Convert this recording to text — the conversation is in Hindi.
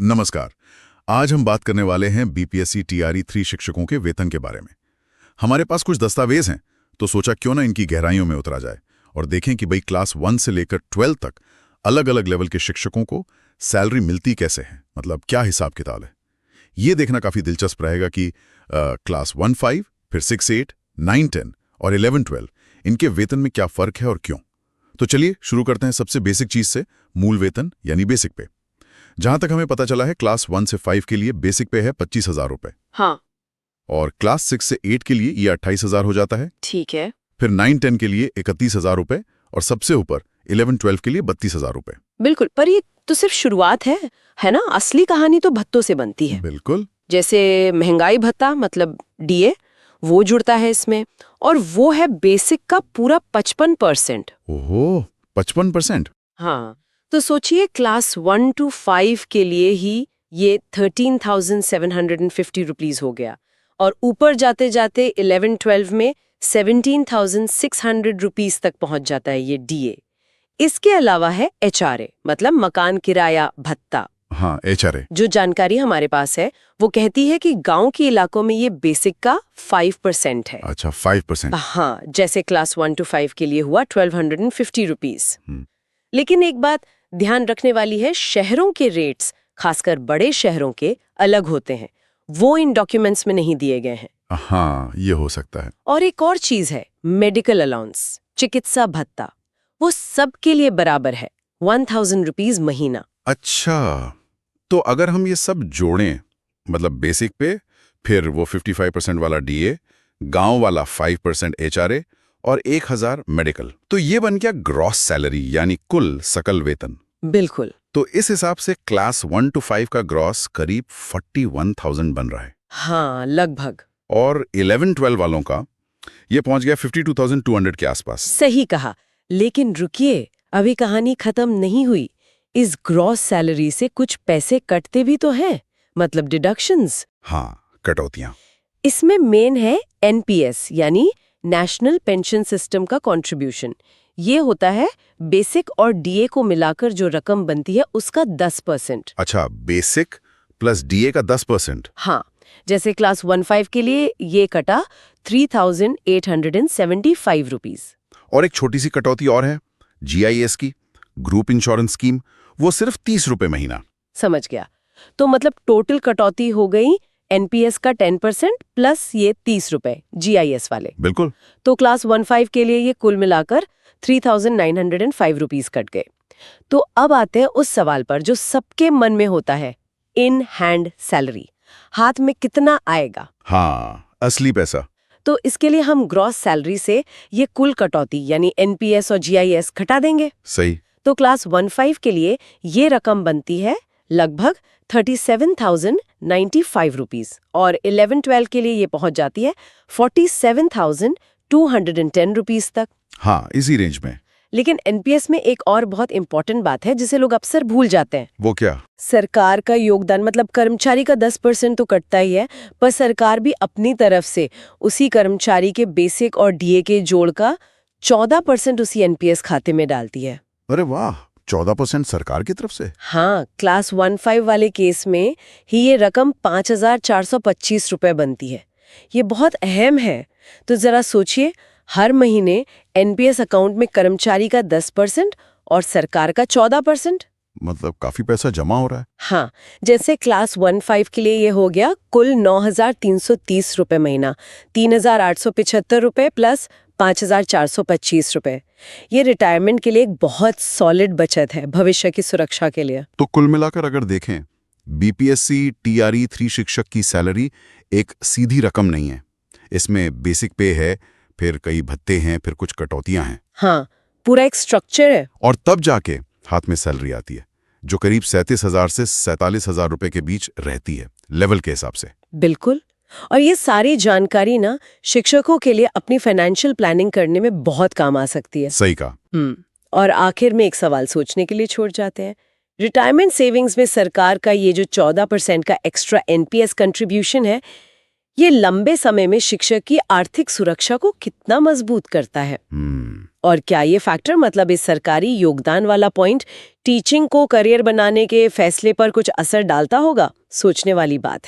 नमस्कार। आज हम बात करने वाले हैं बीपीएससी टीआरई 3 शिक्षकों के वेतन के बारे में। हमारे पास कुछ दस्तावेज हैं, तो सोचा क्यों ना इनकी गहराइयों में उतरा जाए और देखें कि भाई क्लास 1 से लेकर 12 तक अलग अलग लेवल के शिक्षकों को सैलरी मिलती कैसे है, मतलब क्या हिसाब किताब है। ये देखना काफी दिलचस्प रहेगा कि क्लास 1-5, फिर 6-8, 9-10 और 11-12 इनके वेतन में क्या फर्क है और क्यों। तो चलिए शुरू करते हैं सबसे बेसिक चीज से, मूल वेतन यानी बेसिक पे। जहां तक हमें पता चला है क्लास 1 से 5 के लिए बेसिक पे है 25,000 रुपए। हाँ, और क्लास 6 से 8 के लिए ये 28,000 हो जाता है। ठीक है। फिर 9-10 के लिए 31,000 रुपए और सबसे ऊपर 11-12 के लिए 32,000 रुपए। बिल्कुल, पर ये तो सिर्फ शुरुआत है ना? असली कहानी तो भत्तों से बनती है। बिल्कुल। जैसे महंगाई भत्ता मतलब डीए, वो जुड़ता है इसमें, और वो है बेसिक का पूरा 55%। ओहो, 55%। हाँ, तो सोचिए क्लास 1 to 5 के लिए ही ये 13,750 रुपीज हो गया, और ऊपर जाते जाते 11-12 में 17,600 रुपीज तक पहुंच जाता है ये डीए। इसके अलावा है एचआरए, मतलब मकान किराया भत्ता। हाँ, एचआरए। जो जानकारी हमारे पास है वो कहती है कि गांव के इलाकों में ये बेसिक का 5% है। अच्छा, 5%। हाँ, जैसे क्लास 1 to 5 के लिए हुआ 1250 रुपीज। लेकिन एक बात ध्यान रखने वाली है, शहरों के रेट्स, खासकर बड़े शहरों के, अलग होते हैं। वो इन डॉक्यूमेंट्स में नहीं दिए गए हैं। हाँ, ये हो सकता है। और एक और चीज है, मेडिकल अलाउंस, चिकित्सा भत्ता, वो सबके लिए बराबर है, 1,000 रुपीज महीना। अच्छा, तो अगर हम ये सब जोड़ें, मतलब बेसिक पे, फिर वो 55% वाला डीए, गांव वाला 5% एचआरए और 1,000 मेडिकल, तो ये बन गया ग्रॉस सैलरी यानी कुल सकल वेतन। बिल्कुल। तो इस हिसाब से क्लास 1 to 5 का ग्रॉस करीब 41,000 बन रहा है। हाँ, लगभग। और 11-12 वालों का ये पहुंच गया 52,200 के आसपास। सही कहा। लेकिन रुकिए, अभी कहानी खत्म नहीं हुई। इस ग्रॉस सैलरी से कुछ पैसे कटते भी तो हैं, मतलब डिडक्शंस। हाँ, कटौतियां। इसमें मेन है एनपीएस यानी नेशनल पेंशन सिस्टम का कंट्रीब्यूशन। ये होता है बेसिक और डीए को मिलाकर जो रकम बनती है उसका 10%। अच्छा, बेसिक प्लस डीए का 10%। हाँ, जैसे क्लास 1-5 के लिए ये कटा 3,875 रुपीज। और एक छोटी सी कटौती और है, जीआईएस की, ग्रुप इंश्योरेंस स्कीम, वो सिर्फ 30 रुपए महीना। समझ गया। तो मतलब टोटल कटौती हो गई एनपीएस का 10% प्लस ये 30 रुपए जीआईएस वाले। बिल्कुल। तो क्लास 1-5 के लिए ये कुल मिलाकर 3,905 रुपीज कट गए। तो अब आते हैं उस सवाल पर जो सबके मन में होता है, इन हैंड सैलरी, हाथ में कितना आएगा। हाँ, असली पैसा। तो इसके लिए हम ग्रॉस सैलरी से ये कुल कटौती यानी एनपीएस और जीआईएस घटा देंगे। सही। तो क्लास 1-5 के लिए ये रकम बनती है लगभग 37,095 रुपीज, और 11-12 के लिए ये पहुंच जाती है 47,210 रुपीज तक। हाँ, इसी रेंज में। लेकिन एनपीएस में एक और बहुत इंपॉर्टेंट बात है जिसे लोग अक्सर भूल जाते हैं। वो क्या? सरकार का योगदान, मतलब कर्मचारी का 10% तो कटता ही है, पर सरकार भी अपनी तरफ से उसी कर्मचारी के बेसिक और डीए के जोड़ का 14% उसी एनपीएस खाते में डालती है। अरे वाह, 14% सरकार की तरफ से। हाँ, क्लास 1-5 वाले केस में ही ये रकम 5,425 रुपए बनती है। ये बहुत अहम है। तो जरा सोचिए, हर महीने एनपीएस अकाउंट में कर्मचारी का 10% और सरकार का 14%। मतलब काफी पैसा जमा हो रहा है। हाँ, जैसे क्लास 1-5 के लिए ये हो गया कुल 9,330 रुपए महीना, 3,875 रुपए प्लस 5,425 रुपए। ये रिटायरमेंट के लिए एक बहुत सॉलिड बचत है, भविष्य की सुरक्षा के लिए। तो कुल मिलाकर अगर देखें, बीपीएससी टीआरई 3 शिक्षक की सैलरी एक सीधी रकम नहीं है। इसमें बेसिक पे है, फिर कई भत्ते हैं, फिर कुछ कटौतियां हैं। हाँ, पूरा एक स्ट्रक्चर है। और तब जाके हाथ में सैलरी आती है, जो करीब 37,000 से 47,000 रुपए के बीच रहती है, लेवल के हिसाब से। बिल्कुल। और ये सारी जानकारी ना शिक्षकों के लिए अपनी फाइनेंशियल प्लानिंग करने में बहुत काम आ सकती है। सही कहा। और आखिर में एक सवाल सोचने के लिए छोड़ जाते हैं। रिटायरमेंट सेविंग्स में सरकार का ये जो 14% का एक्स्ट्रा एनपीएस कंट्रीब्यूशन है, ये लंबे समय में शिक्षक की आर्थिक सुरक्षा को कितना मजबूत करता है। और क्या ये फैक्टर मतलब इस सरकारी योगदान वाला पॉइंट टीचिंग को करियर बनाने के फैसले पर कुछ असर डालता होगा? सोचने वाली बात है।